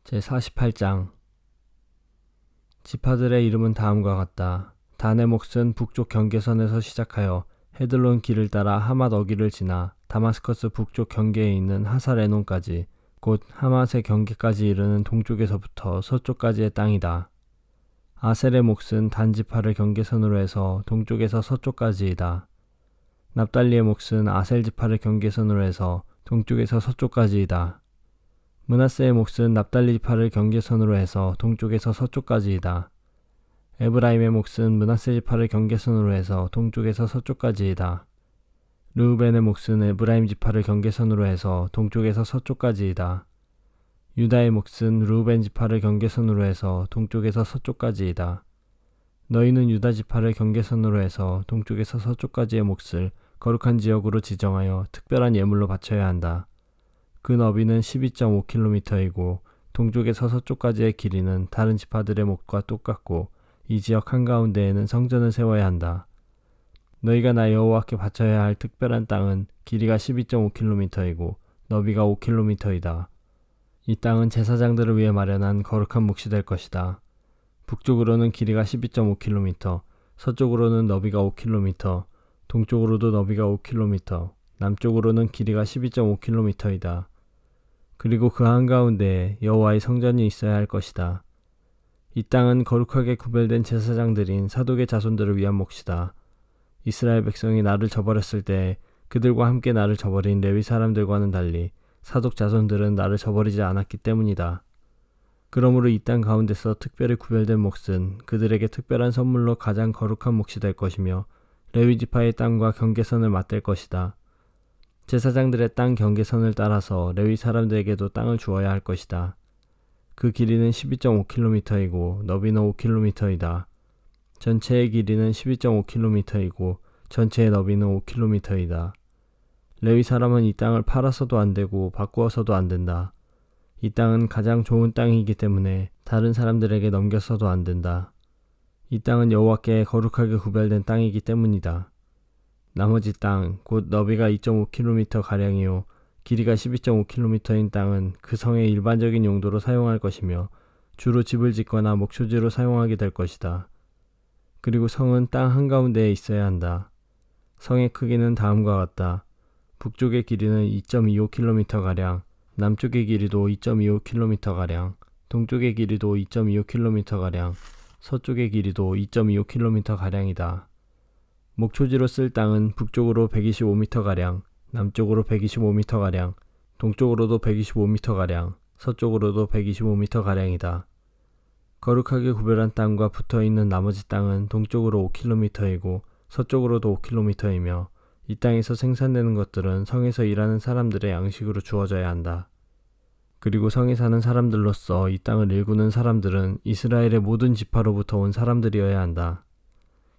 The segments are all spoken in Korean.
제48장 지파들의 이름은 다음과 같다. 단의 몫은 북쪽 경계선에서 시작하여 헤들론 길을 따라 하맛 어기를 지나 다마스커스 북쪽 경계에 있는 하사레논까지 곧 하맛의 경계까지 이르는 동쪽에서부터 서쪽까지의 땅이다. 아셀의 몫은 단 지파를 경계선으로 해서 동쪽에서 서쪽까지이다. 납달리의 몫은 아셀 지파를 경계선으로 해서 동쪽에서 서쪽까지이다. 므낫세의 몫은 납달리 지파를 경계선으로 해서 동쪽에서 서쪽까지이다. 에브라임의 몫은 므낫세 지파를 경계선으로 해서 동쪽에서 서쪽까지이다. 르우벤의 몫은 에브라임 지파를 경계선으로 해서 동쪽에서 서쪽까지이다. 유다의 몫은 르우벤 지파를 경계선으로 해서 동쪽에서 서쪽까지이다. 너희는 유다 지파를 경계선으로 해서 동쪽에서 서쪽까지의 몫을 거룩한 지역으로 지정하여 특별한 예물로 바쳐야 한다. 그 너비는 12.5km이고 동쪽에서 서쪽까지의 길이는 다른 지파들의 몫과 똑같고 이 지역 한가운데에는 성전을 세워야 한다. 너희가 나 여호와께 바쳐야 할 특별한 땅은 길이가 12.5km이고 너비가 5km이다. 이 땅은 제사장들을 위해 마련한 거룩한 몫이 될 것이다. 북쪽으로는 길이가 12.5km, 서쪽으로는 너비가 5km, 동쪽으로도 너비가 5km, 남쪽으로는 길이가 12.5km이다. 그리고 그 한가운데에 여호와의 성전이 있어야 할 것이다. 이 땅은 거룩하게 구별된 제사장들인 사독의 자손들을 위한 몫이다. 이스라엘 백성이 나를 저버렸을 때 그들과 함께 나를 저버린 레위 사람들과는 달리 사독 자손들은 나를 저버리지 않았기 때문이다. 그러므로 이 땅 가운데서 특별히 구별된 몫은 그들에게 특별한 선물로 가장 거룩한 몫이 될 것이며 레위 지파의 땅과 경계선을 맞댈 것이다. 제사장들의 땅 경계선을 따라서 레위 사람들에게도 땅을 주어야 할 것이다. 그 길이는 12.5km이고 너비는 5km이다. 전체의 길이는 12.5km이고 전체의 너비는 5km이다. 레위 사람은 이 땅을 팔아서도 안 되고 바꾸어서도 안 된다. 이 땅은 가장 좋은 땅이기 때문에 다른 사람들에게 넘겨서도 안 된다. 이 땅은 여호와께 거룩하게 구별된 땅이기 때문이다. 나머지 땅, 곧 너비가 2.5km가량이요 길이가 12.5km인 땅은 그 성의 일반적인 용도로 사용할 것이며 주로 집을 짓거나 목초지로 사용하게 될 것이다. 그리고 성은 땅 한가운데에 있어야 한다. 성의 크기는 다음과 같다. 북쪽의 길이는 2.25km가량, 남쪽의 길이도 2.25km가량, 동쪽의 길이도 2.25km가량, 서쪽의 길이도 2.25km가량이다. 목초지로 쓸 땅은 북쪽으로 125m가량, 남쪽으로 125m가량, 동쪽으로도 125m가량, 서쪽으로도 125m가량이다. 거룩하게 구별한 땅과 붙어있는 나머지 땅은 동쪽으로 5km이고 서쪽으로도 5km이며 이 땅에서 생산되는 것들은 성에서 일하는 사람들의 양식으로 주어져야 한다. 그리고 성에 사는 사람들로서 이 땅을 일구는 사람들은 이스라엘의 모든 지파로부터 온 사람들이어야 한다.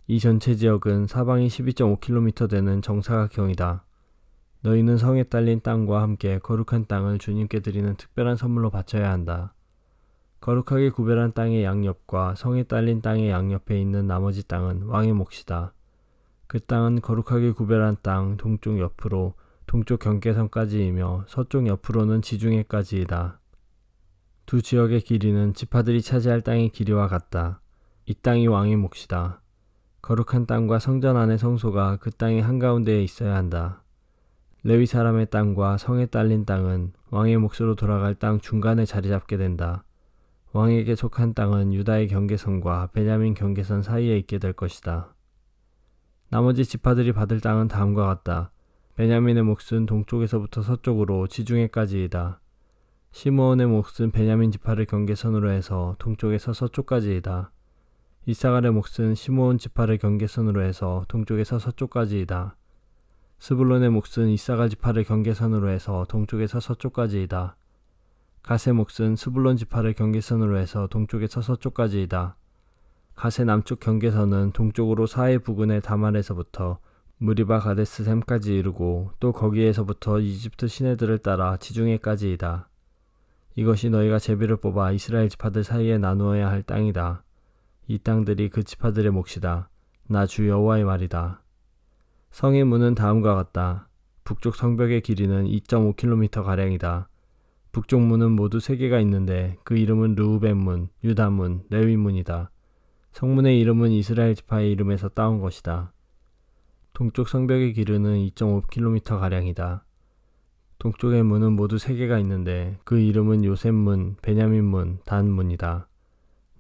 이 전체 지역은 사방이 12.5km 되는 정사각형이다. 너희는 성에 딸린 땅과 함께 거룩한 땅을 주님께 드리는 특별한 선물로 바쳐야 한다. 거룩하게 구별한 땅의 양옆과 성에 딸린 땅의 양옆에 있는 나머지 땅은 왕의 몫이다. 그 땅은 거룩하게 구별한 땅 동쪽 옆으로 동쪽 경계선까지이며 서쪽 옆으로는 지중해까지이다. 두 지역의 길이는 지파들이 차지할 땅의 길이와 같다. 이 땅이 왕의 몫이다. 거룩한 땅과 성전 안의 성소가 그 땅의 한가운데에 있어야 한다. 레위 사람의 땅과 성에 딸린 땅은 왕의 몫으로 돌아갈 땅 중간에 자리 잡게 된다. 왕에게 속한 땅은 유다의 경계선과 베냐민 경계선 사이에 있게 될 것이다. 나머지 지파들이 받을 땅은 다음과 같다. 베냐민의 몫은 동쪽에서부터 서쪽으로 지중해까지이다. 시므온의 몫은 베냐민 지파를 경계선으로 해서 동쪽에서 서쪽까지이다. 이사갈의 몫은 시므온 지파를 경계선으로 해서 동쪽에서 서쪽까지이다. 스불론의 몫은 이사갈 지파를 경계선으로 해서 동쪽에서 서쪽까지이다. 갓의 몫은 스불론 지파를 경계선으로 해서 동쪽에서 서쪽까지이다. 갓의 남쪽 경계선은 동쪽으로 사해 부근의 다말에서부터 무리바 가데스 샘까지 이르고 또 거기에서부터 이집트 시내들을 따라 지중해까지이다. 이것이 너희가 제비를 뽑아 이스라엘 지파들 사이에 나누어야 할 땅이다. 이 땅들이 그 지파들의 몫이다. 나 주 여호와의 말이다. 성의 문은 다음과 같다. 북쪽 성벽의 길이는 2.5km가량이다. 북쪽 문은 모두 3개가 있는데 그 이름은 르우벤 문, 유다 문, 레위 문이다. 성문의 이름은 이스라엘 지파의 이름에서 따온 것이다. 동쪽 성벽의 길이는 2.5km 가량이다. 동쪽의 문은 모두 3개가 있는데 그 이름은 요셉 문, 베냐민 문, 단 문이다.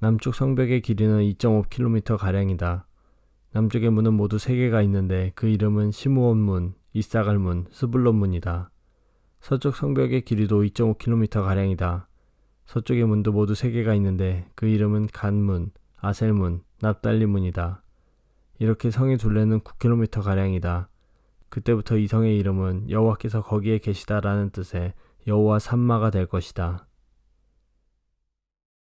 남쪽 성벽의 길이는 2.5km 가량이다. 남쪽의 문은 모두 3개가 있는데 그 이름은 시므온 문, 이사갈 문, 스불론 문이다. 서쪽 성벽의 길이도 2.5km 가량이다. 서쪽의 문도 모두 3개가 있는데 그 이름은 간 문, 아셀 문, 납달리 문이다. 이렇게 성의 둘레는 9km 가량이다. 그때부터 이 성의 이름은 여호와께서 거기에 계시다라는 뜻의 여호와 삼마가 될 것이다.